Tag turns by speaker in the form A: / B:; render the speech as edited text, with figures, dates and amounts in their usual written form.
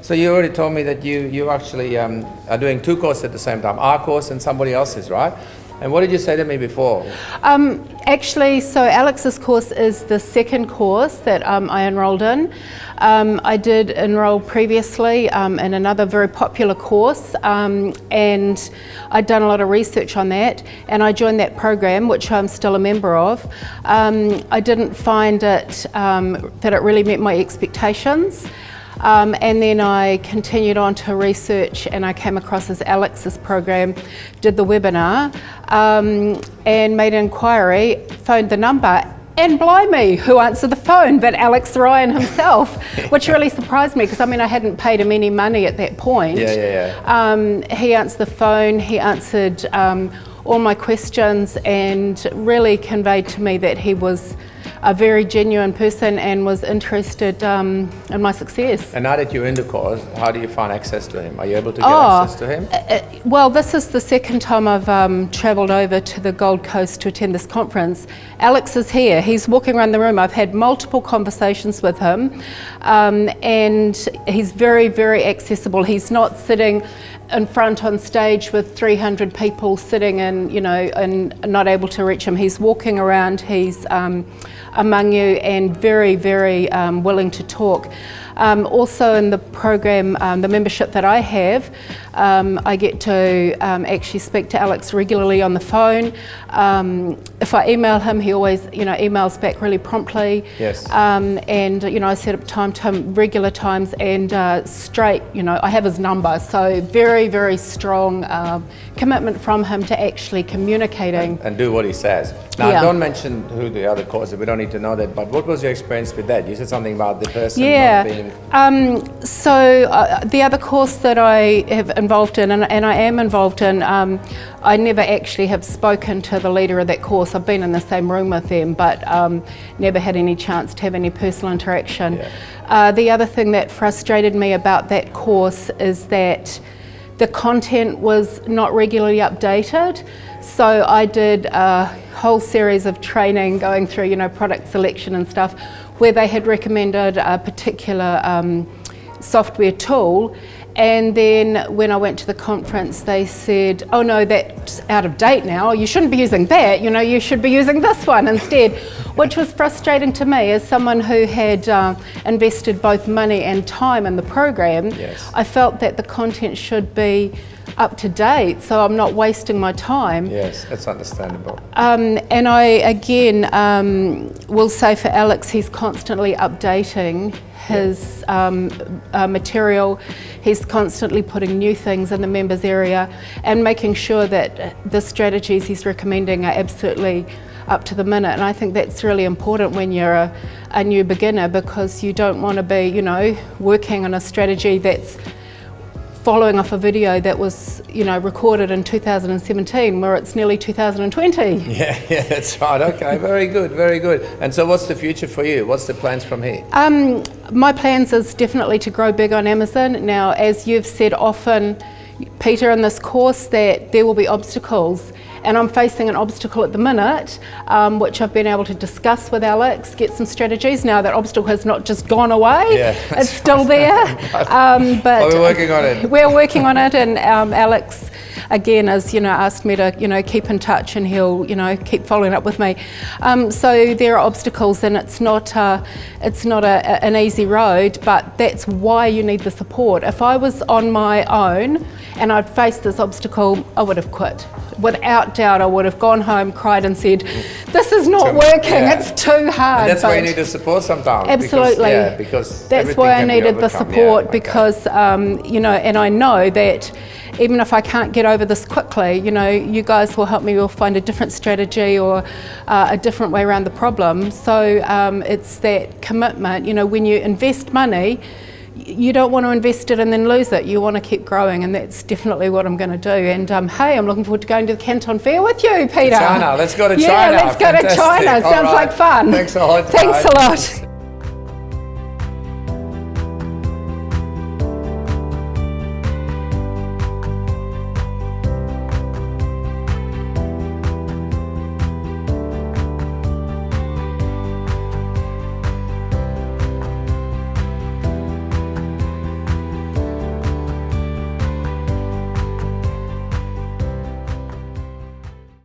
A: So you already told me that you actually are doing two courses at the same time, our course and somebody else's, right? And what did you say to me before?
B: Actually, so Alex's course is the second course that I enrolled in. I did enroll previously in another very popular course, and I'd done a lot of research on that, and I joined that program, which I'm still a member of. I didn't find it that it really met my expectations. And then I continued on to research, and I came across this Alex's program, did the webinar, and made an inquiry, phoned the number, and blimey, who answered the phone but Alex Ryan himself, which really surprised me because I hadn't paid him any money at that point.
A: He
B: answered the phone, he answered all my questions and really conveyed to me that he was a very genuine person and was interested in my success.
A: And now that you're in the course, how do you find access to him? Are you able to get access to him?
B: Well, this is the second time I've travelled over to the Gold Coast to attend this conference. Alex is here. He's walking around the room. I've had multiple conversations with him, and he's very, very accessible. He's not sitting in front on stage with 300 people sitting and not able to reach him. He's walking around, he's among you and very, very willing to talk. Also in the program, the membership that I have, I get to actually speak to Alex regularly on the phone. If I email him, he always emails back really promptly.
A: Yes.
B: And I set up time to him regular times and straight, I have his number. So very, very strong commitment from him to actually communicating.
A: And do what he says. Now, don't mention who the other course is, we don't need to know that, but what was your experience with that? You said something about the person not being...
B: The other course that I have involved in, and I am involved in, I never actually have spoken to the leader of that course. I've been in the same room with them, but never had any chance to have any personal interaction.
A: Yeah.
B: The other thing that frustrated me about that course is that the content was not regularly updated. So I did a whole series of training going through, product selection and stuff, where they had recommended a particular software tool. And then when I went to the conference, they said, oh no, that's out of date now. You shouldn't be using that, you should be using this one instead, which was frustrating to me as someone who had invested both money and time in the program.
A: Yes.
B: I felt that the content should be up to date, so I'm not wasting my time.
A: Yes, that's understandable.
B: And I, again, will say for Alex, he's constantly updating his material. He's constantly putting new things in the members area and making sure that the strategies he's recommending are absolutely up to the minute. And I think that's really important when you're a new beginner, because you don't want to be, working on a strategy that's following off a video that was, recorded in 2017, where it's nearly 2020.
A: Yeah, that's right. Okay, very good, very good. And so what's the future for you? What's the plans from here?
B: My plans is definitely to grow big on Amazon. Now, as you've said often, Peter, in this course, that there will be obstacles. And I'm facing an obstacle at the minute, which I've been able to discuss with Alex, get some strategies. Now that obstacle has not just gone away, it's still there. But
A: we're working on it.
B: We're working on it, and Alex, again, has asked me to keep in touch, and he'll keep following up with me. So there are obstacles, and it's not an easy road, but that's why you need the support. If I was on my own and I'd faced this obstacle, I would have quit. Without doubt, I would have gone home, cried and said, this is not working, it's too hard.
A: And that's why you need the support sometimes.
B: Absolutely.
A: Because
B: that's why I needed the support, because, and I know that even if I can't get over this quickly, you guys will help me, we'll find a different strategy or a different way around the problem. So it's that commitment, when you invest money, you don't want to invest it and then lose it. You want to keep growing, and that's definitely what I'm going to do. And hey, I'm looking forward to going to the Canton Fair with you, Peter.
A: China, let's go to China.
B: Yeah, let's go to China. Sounds like fun.
A: Thanks a lot.
B: Thanks a lot.